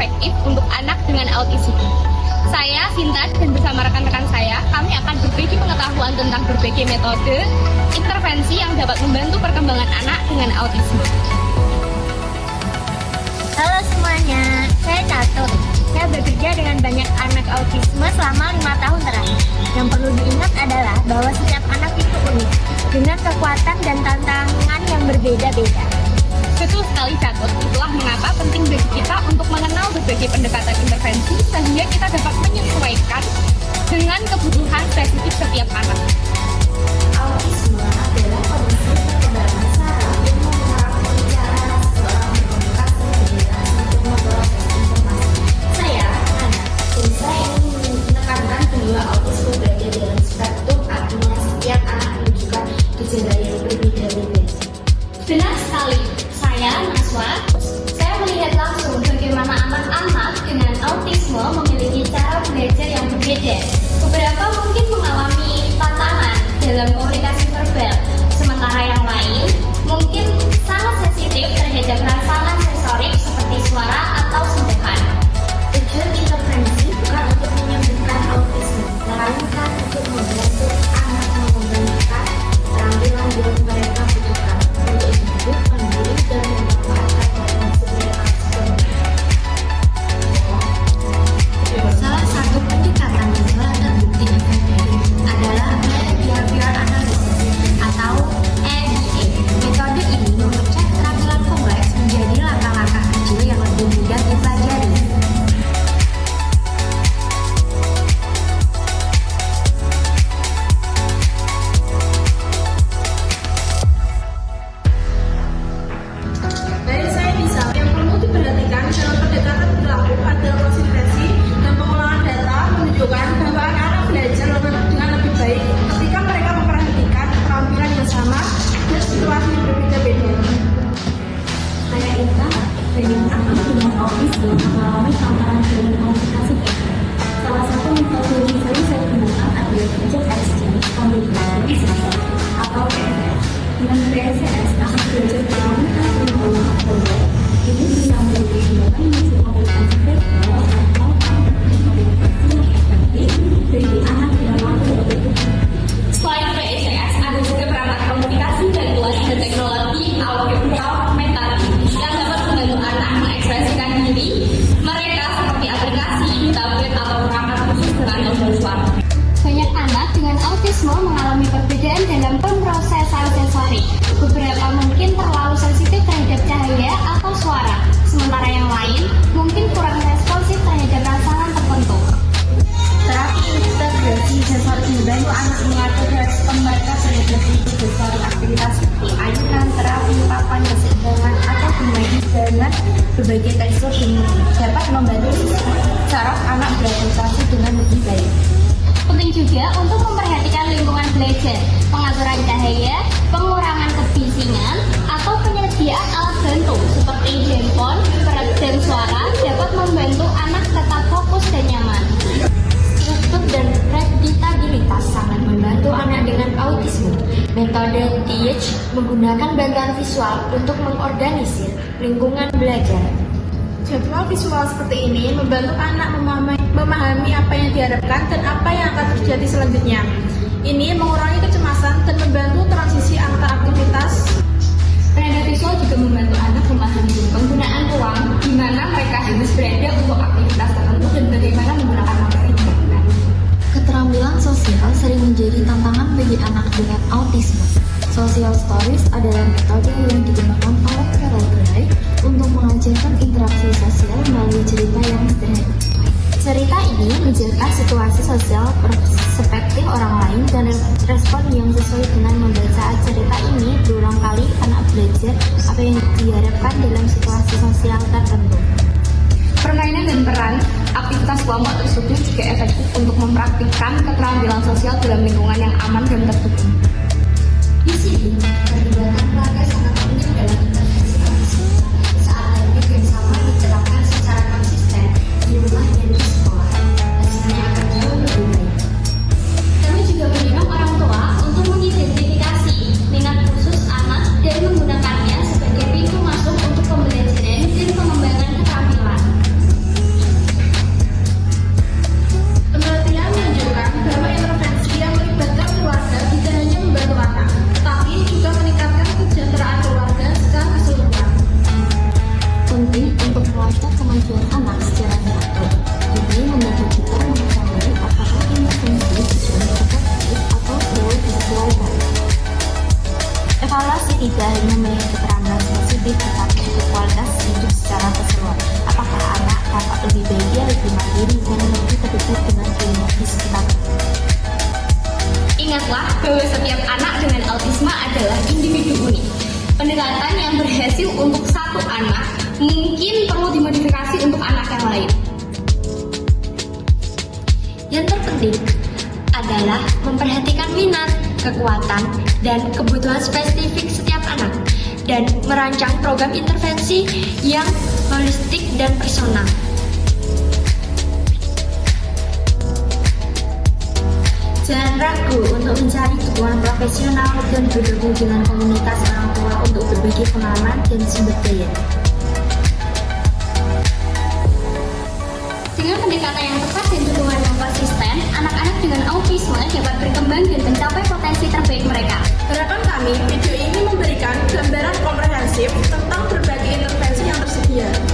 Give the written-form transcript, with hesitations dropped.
efektif untuk anak dengan autisme. Saya, Sinta, dan bersama rekan-rekan saya, kami akan berbagi pengetahuan tentang berbagai metode intervensi yang dapat membantu perkembangan anak dengan autisme. Halo semuanya, saya Catur. Saya bekerja dengan banyak anak autisme selama 5 tahun terakhir. Yang perlu diingat adalah bahwa setiap anak itu unik, dengan kekuatan dan tantangan yang berbeda-beda. Betul sekali, Catur. Itulah mengapa penting bagi kita untuk mengenal berbagai pendekatan intervensi sehingga kita dapat menyesuaikan dengan kebutuhan spesifik setiap anak. Autisme adalah kondisi perkembangan saraf yang mempengaruhi cara seseorang berkomunikasi, berinteraksi, untuk memproses informasi. Saya, anak, dan saya ingin menekankan bahwa autisme berada dalam spektrum, artinya setiap anak menunjukkan gejala yang berbeda-beda. Benar sekali. Saya, Naswa, Saya melihat langsung bagaimana anak-anak dengan autisme memiliki cara belajar yang berbeda. Beberapa mungkin mengalami tantangan dalam komunikasi verbal, sementara yang lain mungkin sangat sensitif terhadap rangsangan sensorik seperti suara atau sentuhan. Tujuan intervensi bukan untuk menyembuhkan autisme, melainkan untuk membantu anak mengembangkan keterampilan yang mereka butuhkan untuk hidup mandiri dan memanfaatkan potensi mereka sepenuhnya. Salah satu pendekatan yang telah terbukti efektif adalah behavior analysis atau EBA. Metode ini memecah keterampilan kompleks menjadi langkah-langkah kecil yang lebih mudah dipelajari. Dari saya bisa, yang perlu diperhatikan dalam pendekatan perilaku adalah konsistensi dan pengolahan data menunjukkan bahwa anak-anak belajar dengan lebih baik ketika mereka memperhatikan keterampilan yang sama dan situasi yang berbeda-beda. Saya Ita, banyak anak dengan autisme mengalami tantangan dalam komunikasi mereka. Salah satu metode yang sering saya gunakan adalah Project Exchange Communication System atau PSS. Dengan PSS, akan belajar mengalami lingkungan verbal. Ini bisa menjadi gunakan mesin komunikasi verbal atau komunikasi yang efektif bagi anak dengan waktu tertentu. selain PSS, ada juga perangkat komunikasi dan kelas dan teknologi augmented yang dapat membantu anak mengekspresikan diri mereka seperti aplikasi, tablet, atau perangkat khusus dengan tombol suara. Banyak anak dengan autisme mengalami perbedaan dalam pemrosesan sensorik. Beberapa mungkin terlalu sensitif terhadap cahaya atau suara, sementara yang lain mungkin kurang responsif terhadap rangsangan tertentu. Terapi integrasi sensorik membantu anak mengatur respon mereka terhadap sensorik aktivitas seperti ayunan, terapi, papan, keseimbangan, atau bermain dengan berbagai tekstur ini dapat membantu saraf anak beradaptasi dengan lebih baik. Penting juga untuk memperhatikan lingkungan belajar, pengaturan cahaya, pengurangan kebisingan, atau penyediaan alat bantu seperti handphone, peredam suara dapat membantu anak tetap fokus dan nyaman. Struktur dan predictabilitas sangat membantu anak dengan autisme. Metode TEACH menggunakan bantuan visual untuk mengorganisir lingkungan belajar. Jadwal visual seperti ini membantu anak memahami apa yang diharapkan dan apa yang akan terjadi selanjutnya. Ini mengurangi kecemasan dan membantu transisi antar aktivitas. Penanda visual juga membantu anak memahami penggunaan ruang di mana mereka harus berada untuk aktivitas tertentu dan bagaimana menggunakan materi yang berkenan. Keterampilan sosial sering menjadi tantangan bagi anak dengan autisme. Social stories adalah metode yang digunakan oleh Carol Gray untuk mengajarkan interaksi sosial melalui cerita yang sederhana. Cerita ini menjelaskan situasi sosial perspektif orang lain dan respon yang sesuai dengan membaca cerita ini. Berulang kali anak belajar apa yang diharapkan dalam situasi sosial tertentu. Permainan dan peran aktivitas kelompok tersebut juga efektif untuk mempraktikkan keterampilan sosial dalam lingkungan yang aman dan tertutup. Di sini, perlibatan keluarga sangat penting dalam intervensi autisme. Saat teknik yang sama diterapkan secara konsisten di rumah dan di sekolah, hasilnya akan jauh lebih baik. Kami juga mendorong orang tua untuk mengidentifikasi minat khusus anak dan menggunakannya sebagai pintu masuk untuk pembelajaran dan pengembangan keterampilan. lebih mandiri dan lebih terdekat dengan dunia di sekitar. Ingatlah bahwa setiap anak dengan autisme adalah individu unik. Pendekatan yang berhasil untuk satu anak mungkin perlu dimodifikasi untuk anak yang lain. Yang terpenting adalah memperhatikan minat, kekuatan, dan kebutuhan spesifik setiap anak dan merancang program intervensi yang holistik dan personal. Jangan ragu untuk mencari dukungan profesional dan bergabung dengan komunitas orang tua untuk berbagi pengalaman dan sumber daya. Dengan pendekatan yang tepat dan dukungan yang konsisten, anak-anak dengan autisme dapat berkembang dan mencapai potensi terbaik mereka. Harapan kami, video ini memberikan gambaran komprehensif tentang berbagai intervensi yang tersedia.